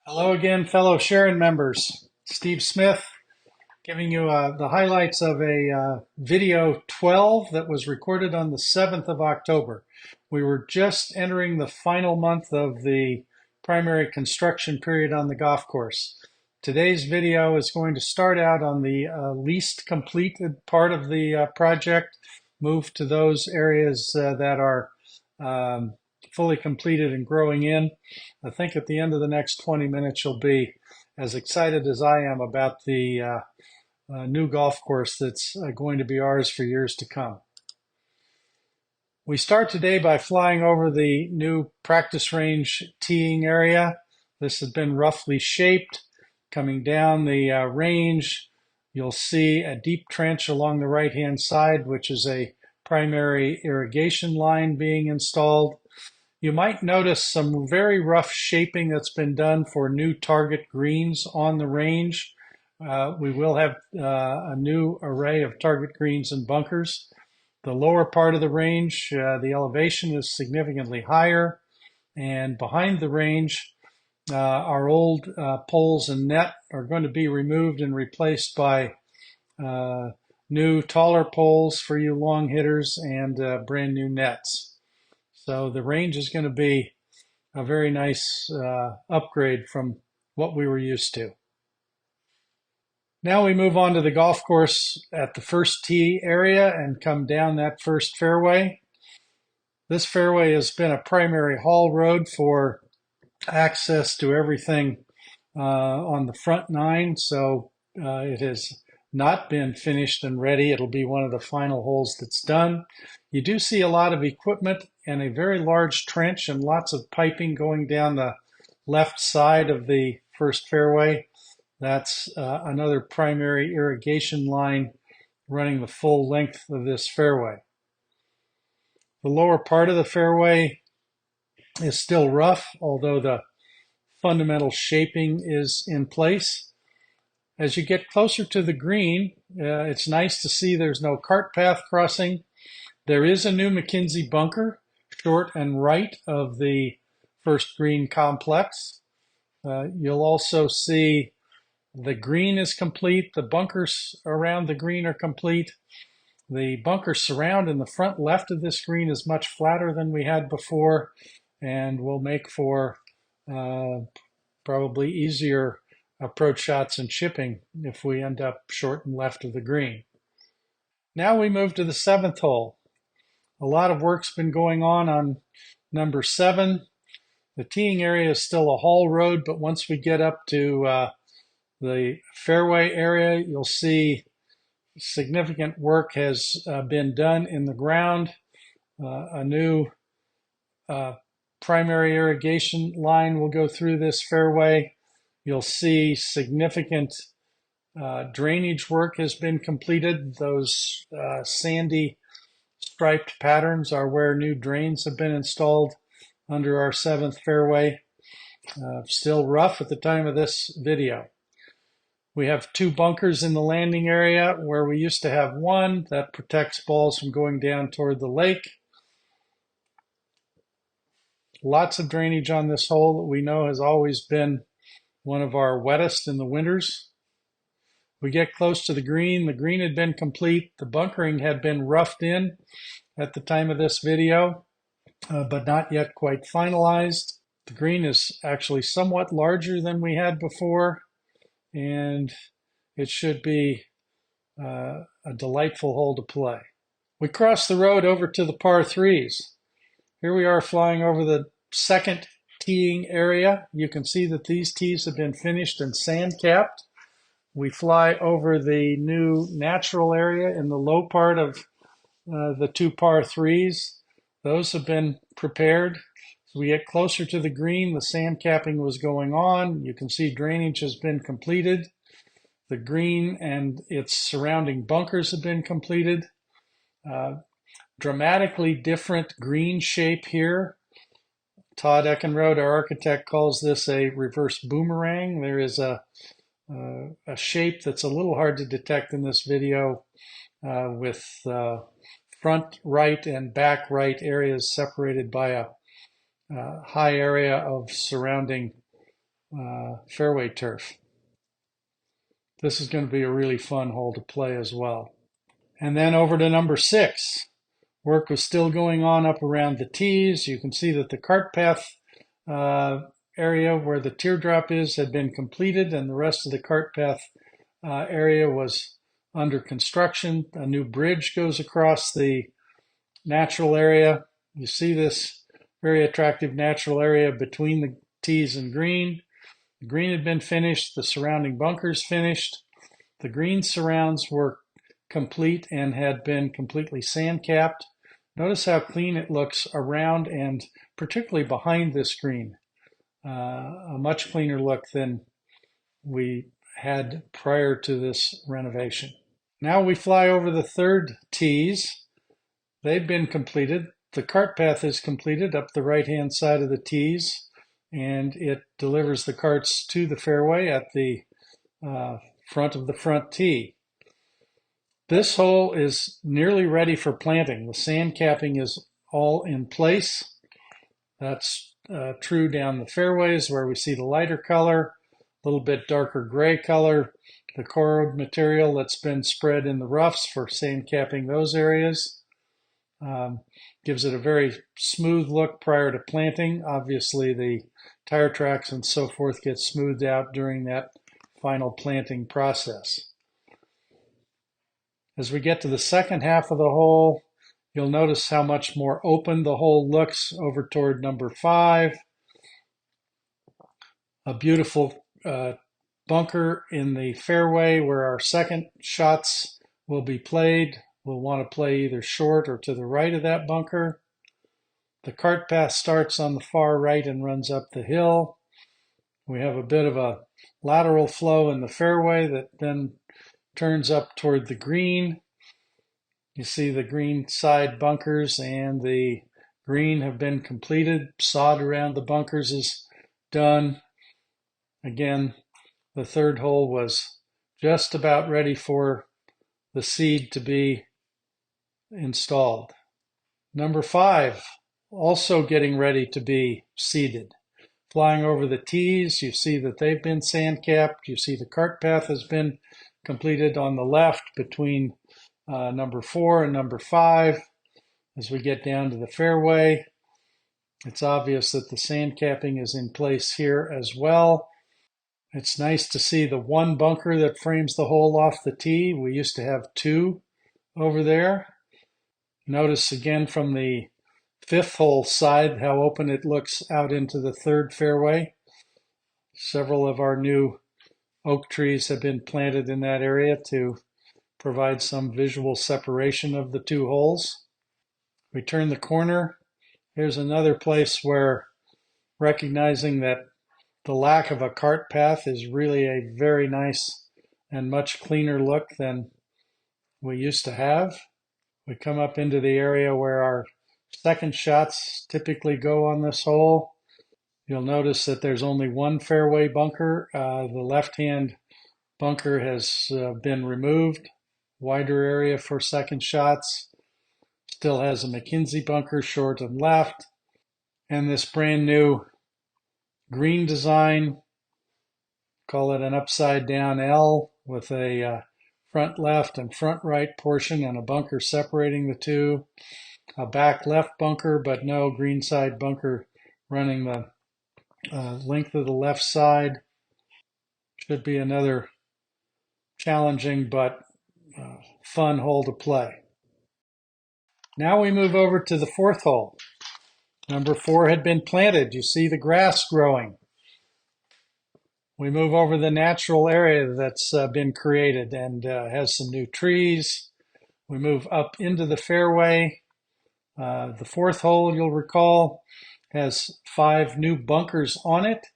Hello again, fellow Sharon members. Steve Smith giving you the highlights of a video 12 that was recorded on the 7th of October. We were just entering the final month of the primary construction period on the golf course. Today's video is going to start out on the least completed part of the project, move to those areas that are fully completed and growing in. I think at the end of the next 20 minutes, you'll be as excited as I am about the new golf course that's going to be ours for years to come. We start today by flying over the new practice range teeing area. This has been roughly shaped. Coming down the range, you'll see a deep trench along the right-hand side, which is a primary irrigation line being installed. You might notice some very rough shaping that's been done for new target greens on the range. We will have a new array of target greens and bunkers. The lower part of the range, the elevation is significantly higher, and behind the range, our old poles and net are going to be removed and replaced by new taller poles for you long hitters and brand new nets. So the range is going to be a very nice upgrade from what we were used to. Now we move on to the golf course at the first tee area and come down that first fairway. This fairway has been a primary haul road for access to everything on the front nine, so it has not been finished and ready. It'll be one of the final holes that's done. You do see a lot of equipment and a very large trench and lots of piping going down the left side of the first fairway. That's another primary irrigation line running the full length of this fairway. The lower part of the fairway is still rough, although the fundamental shaping is in place. As you get closer to the green, it's nice to see there's no cart path crossing. There is a new McKinsey bunker, short and right of the first green complex. You'll also see the green is complete. The bunkers around the green are complete. The bunker surround in the front left of this green is much flatter than we had before and will make for probably easier approach shots and chipping if we end up short and left of the green. Now we move to the 7th hole. A lot of work's been going on number 7. The teeing area is still a haul road, but once we get up to the fairway area, you'll see significant work has been done in the ground. A new primary irrigation line will go through this fairway. You'll see significant drainage work has been completed. Those sandy striped patterns are where new drains have been installed under our 7th fairway. Still rough at the time of this video. We have 2 bunkers in the landing area where we used to have one that protects balls from going down toward the lake. Lots of drainage on this hole that we know has always been one of our wettest in the winters. We get close to the green. The green had been complete. The bunkering had been roughed in at the time of this video, but not yet quite finalized. The green is actually somewhat larger than we had before, and it should be a delightful hole to play. We cross the road over to the par 3s. Here we are flying over the second teeing area. You can see that these tees have been finished and sand capped. We fly over the new natural area in the low part of the 2 par 3s. Those have been prepared. As we get closer to the green, the sand capping was going on. You can see drainage has been completed. The green and its surrounding bunkers have been completed. Dramatically different green shape here. Todd Eckenrode, our architect, calls this a reverse boomerang. There is a shape that's a little hard to detect in this video with front right and back right areas separated by a high area of surrounding fairway turf. This is going to be a really fun hole to play as well. And then over to number 6. Work was still going on up around the tees. You can see that the cart path area where the teardrop is had been completed, and the rest of the cart path area was under construction. A new bridge goes across the natural area. You see this very attractive natural area between the tees and green. The green had been finished, the surrounding bunkers finished. The green surrounds were complete and had been completely sand capped. Notice how clean it looks around and particularly behind this green. A much cleaner look than we had prior to this renovation. Now we fly over the third tees. They've been completed. The cart path is completed up the right-hand side of the tees, and it delivers the carts to the fairway at the front of the front tee. This hole is nearly ready for planting. The sand capping is all in place. That's true down the fairways where we see the lighter color, a little bit darker gray color, the corrode material that's been spread in the roughs for sand capping those areas. Gives it a very smooth look prior to planting. Obviously the tire tracks and so forth get smoothed out during that final planting process. As we get to the second half of the hole, you'll notice how much more open the hole looks over toward number 5. A beautiful bunker in the fairway where our second shots will be played. We'll want to play either short or to the right of that bunker. The cart path starts on the far right and runs up the hill. We have a bit of a lateral flow in the fairway that then turns up toward the green. You see the green side bunkers and the green have been completed. Sod around the bunkers is done. Again, the third hole was just about ready for the seed to be installed. Number 5, also getting ready to be seeded. Flying over the tees, you see that they've been sand capped. You see the cart path has been completed on the left between number 4 and number 5. As we get down to the fairway, it's obvious that the sand capping is in place here as well. It's nice to see the one bunker that frames the hole off the tee. We used to have 2 over there. Notice again from the 5th hole side how open it looks out into the 3rd fairway. Several of our new oak trees have been planted in that area to provide some visual separation of the 2 holes. We turn the corner. Here's another place where, recognizing that the lack of a cart path is really a very nice and much cleaner look than we used to have. We come up into the area where our second shots typically go on this hole. You'll notice that there's only one fairway bunker. The left-hand bunker has been removed. Wider area for second shots. Still has a McKinsey bunker short and left. And this brand new green design, call it an upside down L with a front left and front right portion and a bunker separating the two. A back left bunker, but no green side bunker running the length of the left side. Should be another challenging but fun hole to play. Now we move over to the 4th hole. Number 4 had been planted. You see the grass growing. We move over the natural area that's been created and has some new trees. We move up into the fairway. The 4th hole, you'll recall, has 5 new bunkers on it.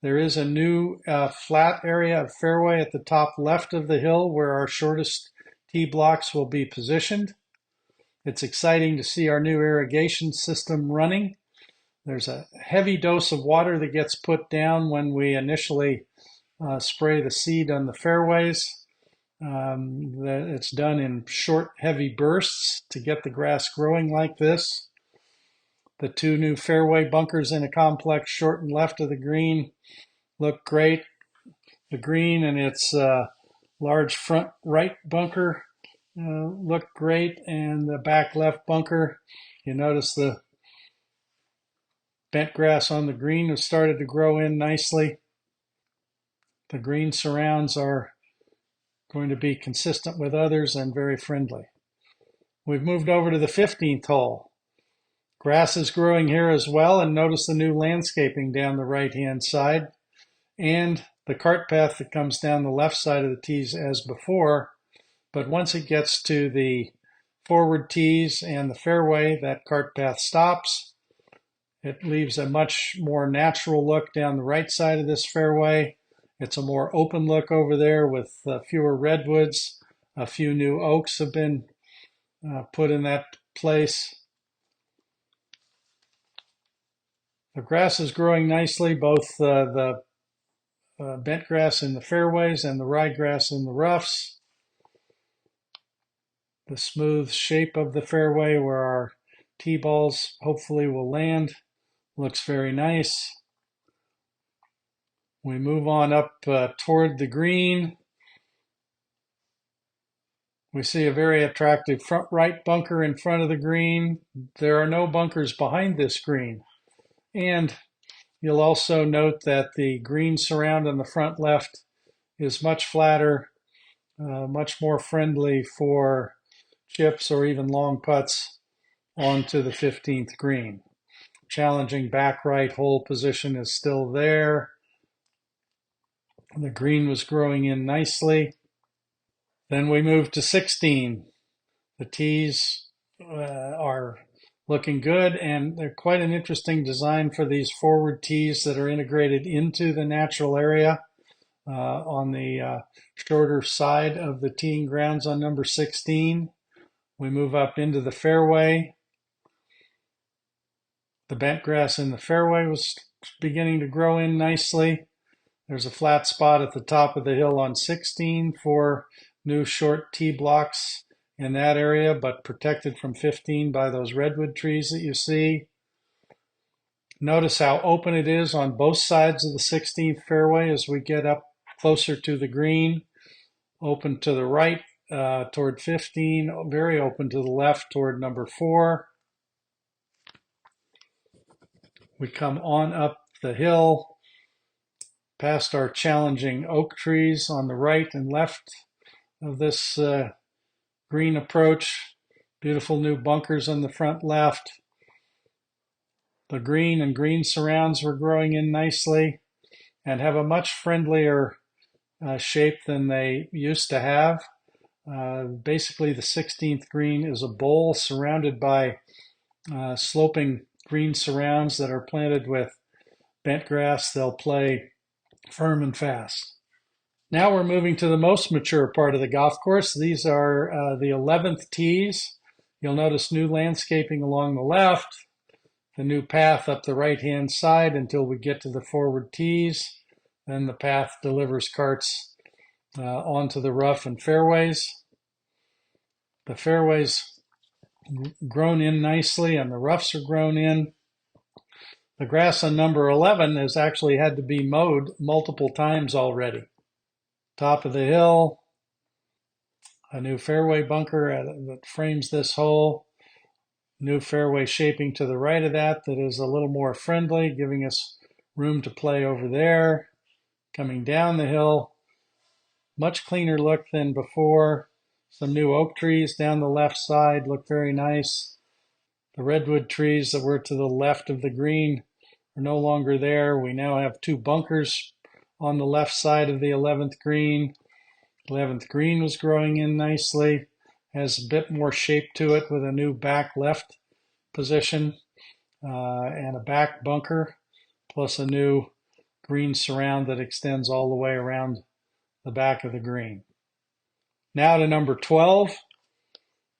There is a new flat area of fairway at the top left of the hill where our shortest tee blocks will be positioned. It's exciting to see our new irrigation system running. There's a heavy dose of water that gets put down when we initially spray the seed on the fairways. It's done in short, heavy bursts to get the grass growing like this. The 2 new fairway bunkers in a complex short and left of the green look great. The green and its large front right bunker look great, and the back left bunker, you notice the bent grass on the green has started to grow in nicely. The green surrounds are going to be consistent with others and very friendly. We've moved over to the 15th hole. Grass is growing here as well, and notice the new landscaping down the right-hand side and the cart path that comes down the left side of the tees as before. But once it gets to the forward tees and the fairway, that cart path stops. It leaves a much more natural look down the right side of this fairway. It's a more open look over there with fewer redwoods. A few new oaks have been put in that place. The grass is growing nicely, both the bent grass in the fairways and the ryegrass in the roughs. The smooth shape of the fairway where our tee balls hopefully will land looks very nice. We move on up toward the green. We see a very attractive front right bunker in front of the green. There are no bunkers behind this green. And you'll also note that the green surround on the front left is much flatter, much more friendly for chips or even long putts onto the 15th green. Challenging back right hole position is still there. The green was growing in nicely. Then we move to 16. The tees are looking good, and they're quite an interesting design for these forward tees that are integrated into the natural area on the shorter side of the teeing grounds on number 16. We move up into the fairway. The bent grass in the fairway was beginning to grow in nicely. There's a flat spot at the top of the hill on 16 for new short tee blocks in that area, but protected from 15 by those redwood trees that you see. Notice how open it is on both sides of the 16th fairway as we get up closer to the green. Open to the right toward 15, very open to the left toward number 4. We come on up the hill past our challenging oak trees on the right and left of this green approach. Beautiful new bunkers on the front left. The green and green surrounds were growing in nicely and have a much friendlier shape than they used to have. Basically, the 16th green is a bowl surrounded by sloping green surrounds that are planted with bent grass. They'll play firm and fast. Now we're moving to the most mature part of the golf course. These are the 11th tees. You'll notice new landscaping along the left, the new path up the right-hand side until we get to the forward tees. Then the path delivers carts onto the rough and fairways. The fairways grown in nicely and the roughs are grown in. The grass on number 11 has actually had to be mowed multiple times already. Top of the hill, a new fairway bunker that frames this hole. New fairway shaping to the right of that is a little more friendly, giving us room to play over there. Coming down the hill, much cleaner look than before. Some new oak trees down the left side look very nice. The redwood trees that were to the left of the green are no longer there. We now have 2 bunkers on the left side of the 11th green. 11th green was growing in nicely. Has a bit more shape to it with a new back left position and a back bunker, plus a new green surround that extends all the way around the back of the green. Now to number 12,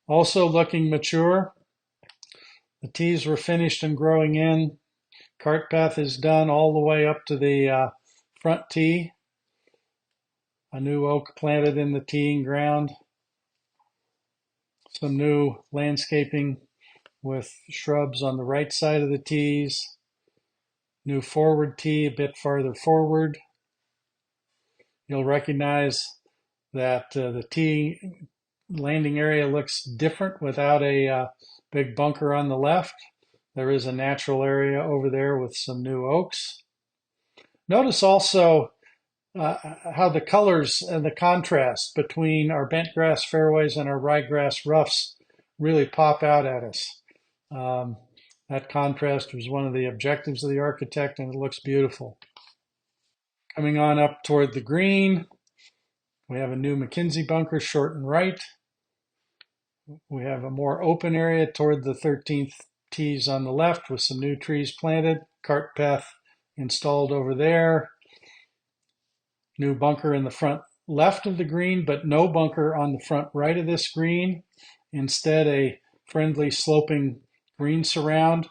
also looking mature. The tees were finished and growing in. Cart path is done all the way up to the front tee. A new oak planted in the teeing ground. Some new landscaping with shrubs on the right side of the tees. New forward tee a bit farther forward. You'll recognize that the tee landing area looks different without a big bunker on the left. There is a natural area over there with some new oaks. Notice also how the colors and the contrast between our bent grass fairways and our ryegrass roughs really pop out at us. That contrast was one of the objectives of the architect, and it looks beautiful. Coming on up toward the green, we have a new McKinsey bunker short and right. We have a more open area toward the 13th tees on the left with some new trees planted, cart path installed over there. New bunker in the front left of the green, but no bunker on the front right of this green. Instead, a friendly sloping green surround.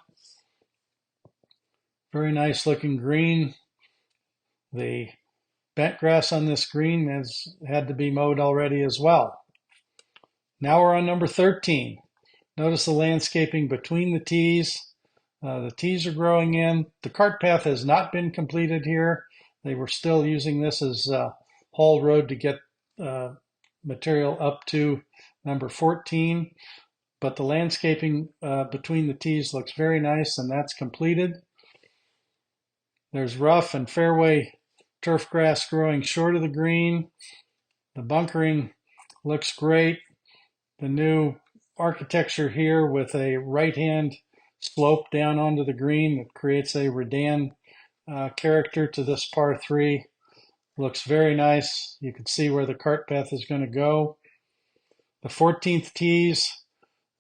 Very nice looking green. The bent grass on this green has had to be mowed already as well. Now we're on number 13. Notice the landscaping between the tees. The tees are growing in. The cart path has not been completed here. They were still using this as haul road to get material up to number 14. But the landscaping between the tees looks very nice, and that's completed. There's rough and fairway turf grass growing short of the green. The bunkering looks great. The new architecture here with a right-hand slope down onto the green that creates a redan character to this par 3 looks very nice. You can see where the cart path is going to go. The 14th tees,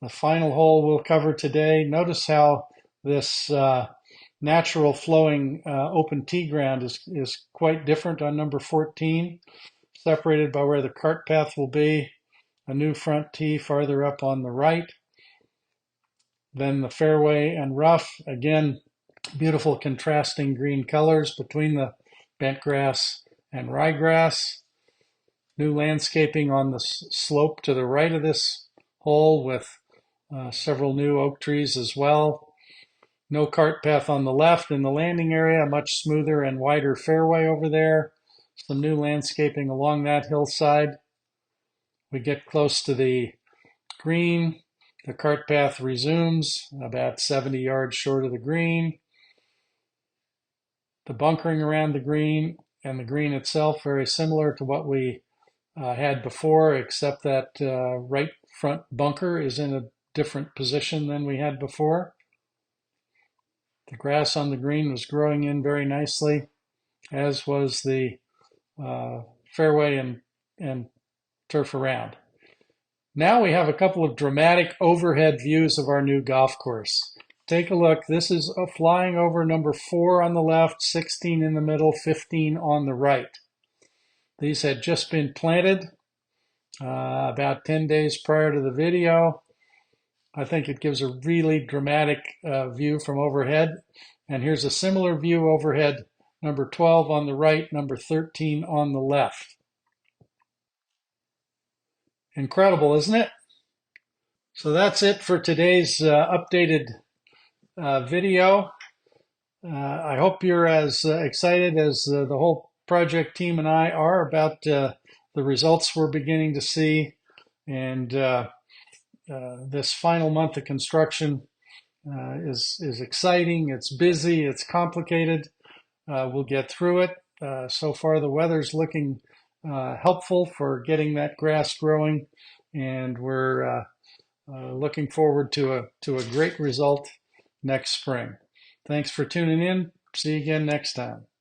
the final hole we'll cover today. Notice how this natural flowing open tee ground is quite different on number 14, separated by where the cart path will be. A new front tee farther up on the right. Then the fairway and rough, again, beautiful contrasting green colors between the bent grass and ryegrass. New landscaping on the slope to the right of this hole with several new oak trees as well. No cart path on the left in the landing area, a much smoother and wider fairway over there. Some new landscaping along that hillside. We get close to the green. The cart path resumes about 70 yards short of the green. The bunkering around the green and the green itself very similar to what we had before, except that right front bunker is in a different position than we had before. The grass on the green was growing in very nicely, as was the fairway and turf around. Now we have a couple of dramatic overhead views of our new golf course. Take a look. This is flying over number 4 on the left, 16 in the middle, 15 on the right. These had just been planted about 10 days prior to the video. I think it gives a really dramatic view from overhead. And here's a similar view overhead, number 12 on the right, number 13 on the left. Incredible, isn't it? So that's it for today's updated video. I hope you're as excited as the whole project team and I are about the results we're beginning to see. And this final month of construction is exciting. It's busy. It's complicated. We'll get through it. So far, the weather's looking helpful for getting that grass growing, and we're looking forward to a great result next spring. Thanks for tuning in. See you again next time.